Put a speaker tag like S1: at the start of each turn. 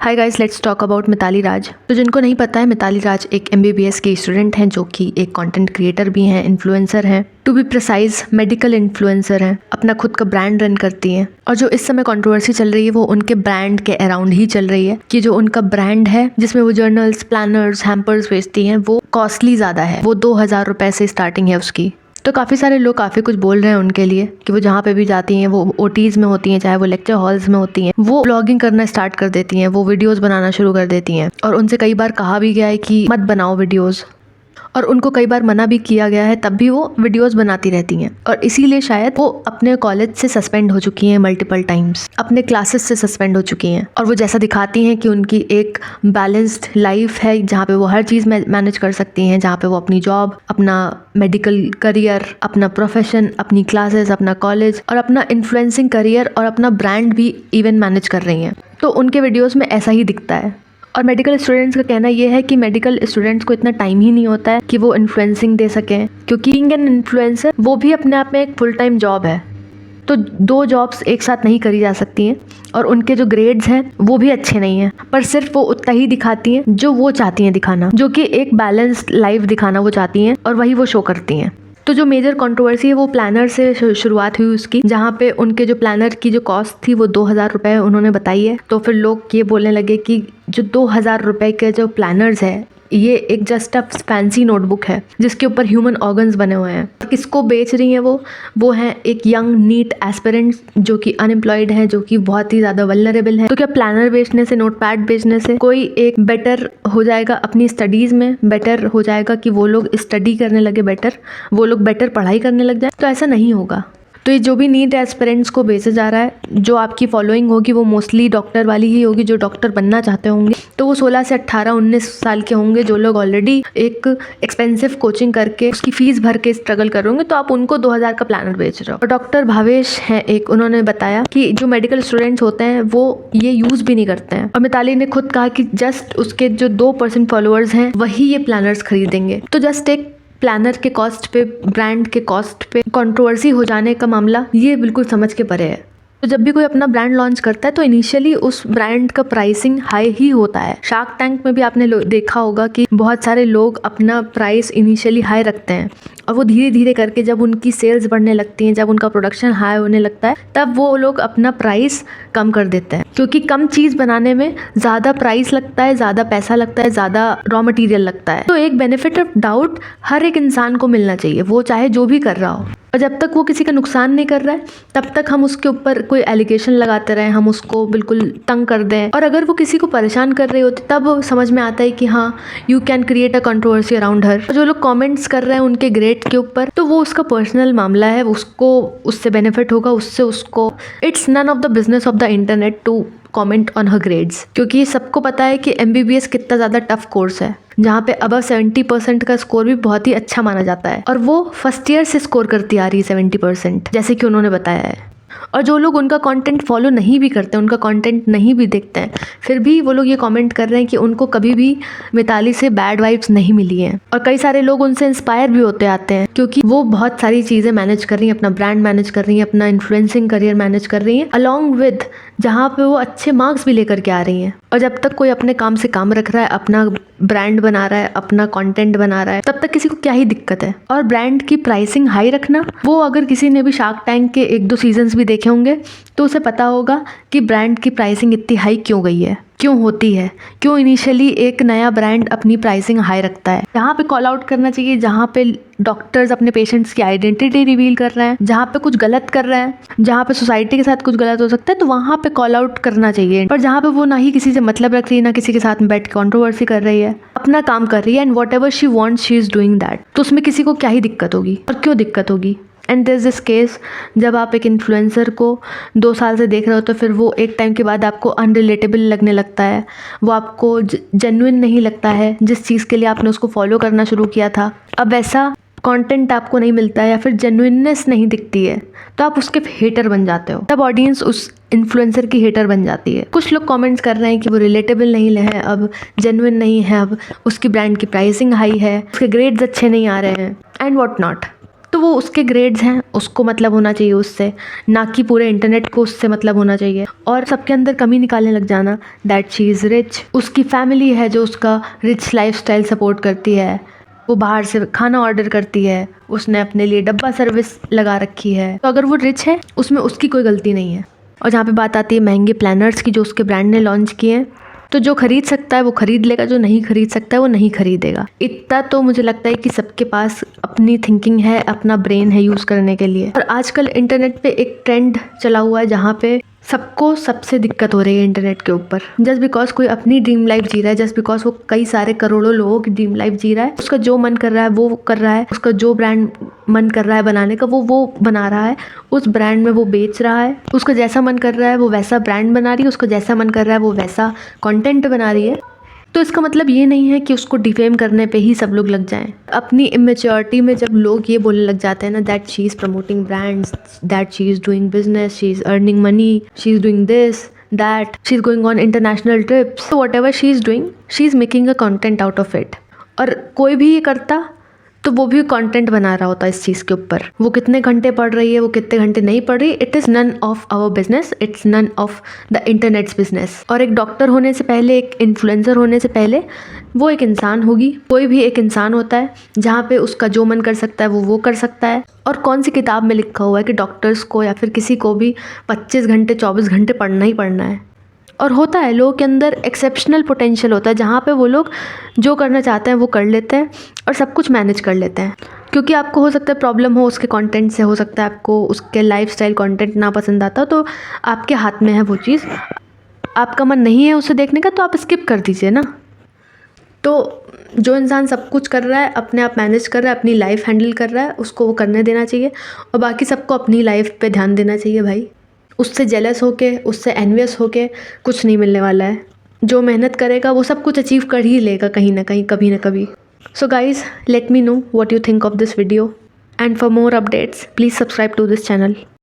S1: Hi guys, let's talk about Mithali Raj. तो जिनको नहीं पता है, मिताली राज एक MBBS की स्टूडेंट हैं जो कि एक कंटेंट क्रिएटर भी हैं, इन्फ्लुएंसर हैं, to be precise medical influencer हैं, अपना खुद का ब्रांड रन करती हैं। और जो इस समय कंट्रोवर्सी चल रही है वो उनके ब्रांड के अराउंड ही चल रही है कि जो उनका ब्रांड है जिसमें वो जर्नल्स, प्लानर्स, हैम्पर्स बेचती हैं वो कॉस्टली ज़्यादा है। वो 2000 रुपये से स्टार्टिंग है उसकी। तो काफ़ी सारे लोग काफ़ी कुछ बोल रहे हैं उनके लिए कि वो जहाँ पे भी जाती हैं, वो OTs में होती हैं, चाहे वो लेक्चर हॉल्स में होती हैं, वो ब्लॉगिंग करना स्टार्ट कर देती हैं, वो वीडियोस बनाना शुरू कर देती हैं। और उनसे कई बार कहा भी गया है कि मत बनाओ वीडियोस, और उनको कई बार मना भी किया गया है, तब भी वो वीडियोस बनाती रहती हैं। और इसीलिए शायद वो अपने कॉलेज से सस्पेंड हो चुकी हैं मल्टीपल टाइम्स, अपने क्लासेस से सस्पेंड हो चुकी हैं। और वो जैसा दिखाती हैं कि उनकी एक बैलेंस्ड लाइफ है जहाँ पे वो हर चीज़ मैनेज कर सकती हैं, जहाँ पे वो अपनी जॉब, अपना मेडिकल करियर, अपना प्रोफेशन, अपनी क्लासेस, अपना कॉलेज और अपना इन्फ्लुएंसिंग करियर और अपना ब्रांड भी इवन मैनेज कर रही हैं। तो उनके वीडियोज़ में ऐसा ही दिखता है। और मेडिकल स्टूडेंट्स का कहना ये है कि मेडिकल स्टूडेंट्स को इतना टाइम ही नहीं होता है कि वो इन्फ्लुएंसिंग दे सकें, क्योंकि बीइंग एन इन्फ्लुएंसर वो भी अपने आप में एक फुल टाइम जॉब है। तो 2 जॉब्स एक साथ नहीं करी जा सकती हैं। और उनके जो ग्रेड्स हैं वो भी अच्छे नहीं हैं, पर सिर्फ वो उतना ही दिखाती हैं जो वो चाहती हैं दिखाना, जो कि एक बैलेंस्ड लाइफ दिखाना वो चाहती हैं, और वही वो शो करती हैं। तो जो मेजर कंट्रोवर्सी है वो प्लानर से शुरुआत हुई उसकी, जहाँ पे उनके जो प्लानर की जो कॉस्ट थी वो 2000 रुपये उन्होंने बताई है। तो फिर लोग ये बोलने लगे कि जो 2000 रुपये के जो प्लानर्स है ये एक जस्ट अ फैंसी नोटबुक है जिसके ऊपर ह्यूमन ऑर्गन्स बने हुए हैं। किसको बेच रही हैं वो हैं एक यंग नीट एस्पिरेंट्स जो कि अनएम्प्लॉयड हैं, जो कि बहुत ही ज़्यादा वल्नरेबल हैं। तो क्या प्लानर बेचने से, नोटपैड बेचने से कोई एक बेटर हो जाएगा अपनी स्टडीज़ में, बेटर हो जाएगा कि वो लोग स्टडी करने लगे, वो लोग बेटर पढ़ाई करने लग जाए? तो ऐसा नहीं होगा। तो ये जो भी नीट एस्पिरेंट्स को बेचा जा रहा है, जो आपकी फॉलोइंग होगी वो मोस्टली डॉक्टर वाली ही होगी, जो डॉक्टर बनना चाहते होंगे। तो वो 16 से 18, 19 साल के होंगे, जो लोग ऑलरेडी एक एक्सपेंसिव कोचिंग करके उसकी फीस भर के स्ट्रगल कर रहे होंगे। तो आप उनको 2000 का प्लानर बेच रहे हो। और डॉक्टर भावेश हैं एक, उन्होंने बताया कि जो मेडिकल स्टूडेंट्स होते हैं वो ये यूज़ भी नहीं करते हैं। और मिताली ने खुद कहा कि जस्ट उसके जो 2% फॉलोअर्स हैं वही ये प्लानर्स खरीदेंगे। तो जस्ट एक प्लानर के कॉस्ट पे, ब्रांड के कॉस्ट पे कंट्रोवर्सी हो जाने का मामला ये बिल्कुल समझ के परे है। तो जब भी कोई अपना ब्रांड लॉन्च करता है तो इनिशियली उस ब्रांड का प्राइसिंग हाई ही होता है। शार्क टैंक में भी आपने देखा होगा कि बहुत सारे लोग अपना प्राइस इनिशियली हाई रखते हैं, और वो धीरे धीरे करके जब उनकी सेल्स बढ़ने लगती हैं, जब उनका प्रोडक्शन हाई होने लगता है, तब वो लोग अपना प्राइस कम कर देते हैं। क्योंकि कम चीज़ बनाने में ज़्यादा प्राइस लगता है, ज़्यादा पैसा लगता है, ज़्यादा रॉ मटेरियल लगता है। तो एक बेनिफिट ऑफ डाउट हर एक इंसान को मिलना चाहिए, वो चाहे जो भी कर रहा हो। और जब तक वो किसी का नुकसान नहीं कर रहा है तब तक हम उसके ऊपर कोई एलिगेशन लगाते रहें, हम उसको बिल्कुल तंग कर दें। और अगर वो किसी को परेशान कर रही होती तब समझ में आता है कि हाँ, you can create a controversy around her. जो लोग कमेंट्स कर रहे हैं उनके ग्रेड के ऊपर, तो वो उसका पर्सनल मामला है, उसको उससे बेनिफिट होगा, उससे उसको। It's none of the business of the internet to comment on her grades, क्योंकि सबको पता है कि MBBS कितना ज़्यादा टफ कोर्स है, जहाँ पे अबव 70% का स्कोर भी बहुत ही अच्छा माना जाता है। और वो फर्स्ट ईयर से स्कोर करती आ रही है 70%, जैसे कि उन्होंने बताया है। और जो लोग उनका कंटेंट फॉलो नहीं भी करते, उनका कंटेंट नहीं भी देखते हैं, फिर भी वो लोग ये कमेंट कर रहे हैं कि उनको कभी भी मिताली से बैड वाइब्स नहीं मिली हैं। और कई सारे लोग उनसे इंस्पायर भी होते आते हैं, क्योंकि वो बहुत सारी चीज़ें मैनेज कर रही हैं, अपना ब्रांड मैनेज कर रही हैं, अपना इन्फ्लुएंसिंग करियर मैनेज कर रही हैं, अलॉन्ग विद जहाँ पे वो अच्छे मार्क्स भी लेकर के आ रही हैं। और जब तक कोई अपने काम से काम रख रहा है, अपना ब्रांड बना रहा है, अपना कंटेंट बना रहा है, तब तक किसी को क्या ही दिक्कत है। और ब्रांड की प्राइसिंग हाई रखना, वो अगर किसी ने भी शार्क टैंक के 1-2 सीजन्स भी देखे होंगे तो उसे पता होगा कि ब्रांड की प्राइसिंग इतनी हाई क्यों गई है, क्यों होती है, क्यों इनिशियली एक नया ब्रांड अपनी प्राइसिंग हाई रखता है। जहाँ पे कॉल आउट करना चाहिए, जहाँ पे डॉक्टर्स अपने पेशेंट्स की आइडेंटिटी रिवील कर रहे हैं, जहाँ पे कुछ गलत कर रहे हैं, जहाँ पे सोसाइटी के साथ कुछ गलत हो सकता है, तो वहाँ पे कॉल आउट करना चाहिए। पर जहाँ पे वो ना ही किसी से मतलब रख रही है, ना किसी के साथ में बैठ के कंट्रोवर्सी कर रही है, अपना काम कर रही है, and what ever she wants she is doing that, तो उसमें किसी को क्या ही दिक्कत होगी और क्यों दिक्कत होगी। एंड दिस दिस केस, जब आप एक इन्फ्लुएंसर को 2 साल से देख रहे हो तो फिर वो एक टाइम के बाद आपको अनरिलेटेबल लगने लगता है, वो आपको जेन्युइन नहीं लगता है जिस चीज़ के लिए आपने उसको फॉलो करना शुरू किया था। अब ऐसा कंटेंट आपको नहीं मिलता है या फिर जेन्युइननेस नहीं दिखती है, तो आप उसके हेटर बन जाते हो। तब ऑडियंस उस इन्फ्लुएंसर की हेटर बन जाती है। कुछ लोग कमेंट्स कर रहे हैं कि वो रिलेटेबल नहीं है, अब जेन्युइन नहीं है, अब उसकी ब्रांड की प्राइसिंग हाई है, उसके ग्रेड्स अच्छे नहीं आ रहे हैं, एंड व्हाट नॉट। तो वो उसके ग्रेड्स हैं, उसको मतलब होना चाहिए उससे, ना कि पूरे इंटरनेट को उससे मतलब होना चाहिए। और सबके अंदर कमी निकालने लग जाना दैट शी इज़ रिच, उसकी फैमिली है जो उसका रिच लाइफस्टाइल सपोर्ट करती है, वो बाहर से खाना ऑर्डर करती है, उसने अपने लिए डब्बा सर्विस लगा रखी है। तो अगर वो रिच है उसमें उसकी कोई गलती नहीं है। और जहाँ पे बात आती है महंगे प्लानर्स की जो उसके ब्रांड ने लॉन्च किए हैं, तो जो खरीद सकता है वो खरीद लेगा, जो नहीं खरीद सकता है वो नहीं खरीदेगा। इतना तो मुझे लगता है कि सबके पास अपनी थिंकिंग है, अपना ब्रेन है यूज़ करने के लिए। और आजकल इंटरनेट पे एक ट्रेंड चला हुआ है जहाँ पे सबको सबसे दिक्कत हो रही है इंटरनेट के ऊपर। जस्ट बिकॉज कोई अपनी ड्रीम लाइफ जी रहा है, जस्ट बिकॉज वो कई सारे करोड़ों लोगों की ड्रीम लाइफ जी रहा है, उसका जो मन कर रहा है वो कर रहा है, उसका जो ब्रांड मन कर रहा है बनाने का वो बना रहा है, उस ब्रांड में वो बेच रहा है, उसका जैसा मन कर रहा है वो वैसा ब्रांड बना रही है, उसका जैसा मन कर रहा है वो वैसा कंटेंट बना रही है। तो इसका मतलब ये नहीं है कि उसको डिफेम करने पे ही सब लोग लग जाएं। अपनी इमेच्योरिटी में जब लोग ये बोलने लग जाते हैं ना that she is promoting brands, that she is doing business, she is earning money, she is doing this that, she is going on international trips, तो whatever she is doing she is making a content out of it. और कोई भी ये करता तो वो भी content बना रहा होता इस चीज़ के ऊपर। वो कितने घंटे पढ़ रही है, वो कितने घंटे नहीं पढ़ रही, it is none of our business, it's none of the internet's business. और एक डॉक्टर होने से पहले, एक इन्फ्लुएंसर होने से पहले वो एक इंसान होगी। कोई भी एक इंसान होता है जहाँ पे उसका जो मन कर सकता है वो कर सकता है। और कौन सी किताब में लिखा हुआ है कि डॉक्टर्स को या फिर किसी को भी 25 घंटे 24 घंटे पढ़ना ही पढ़ना है। और होता है लोगों के अंदर एक्सेप्शनल पोटेंशियल होता है जहाँ पे वो लोग जो करना चाहते हैं वो कर लेते हैं और सब कुछ मैनेज कर लेते हैं। क्योंकि आपको हो सकता है प्रॉब्लम हो उसके कंटेंट से, हो सकता है आपको उसके लाइफस्टाइल कंटेंट ना पसंद आता हो, तो आपके हाथ में है वो चीज़। आपका मन नहीं है उसे देखने का तो आप स्किप कर दीजिए ना। तो जो इंसान सब कुछ कर रहा है, अपने आप मैनेज कर रहा है, अपनी लाइफ हैंडल कर रहा है, उसको वो करने देना चाहिए और बाकी सबको अपनी लाइफ पे ध्यान देना चाहिए भाई। उससे जेलस होके, उससे एनवियस होके कुछ नहीं मिलने वाला है। जो मेहनत करेगा वो सब कुछ अचीव कर ही लेगा कहीं ना कहीं, कभी ना कभी। So guys, let me know what you think of this video and for more updates please subscribe to this channel.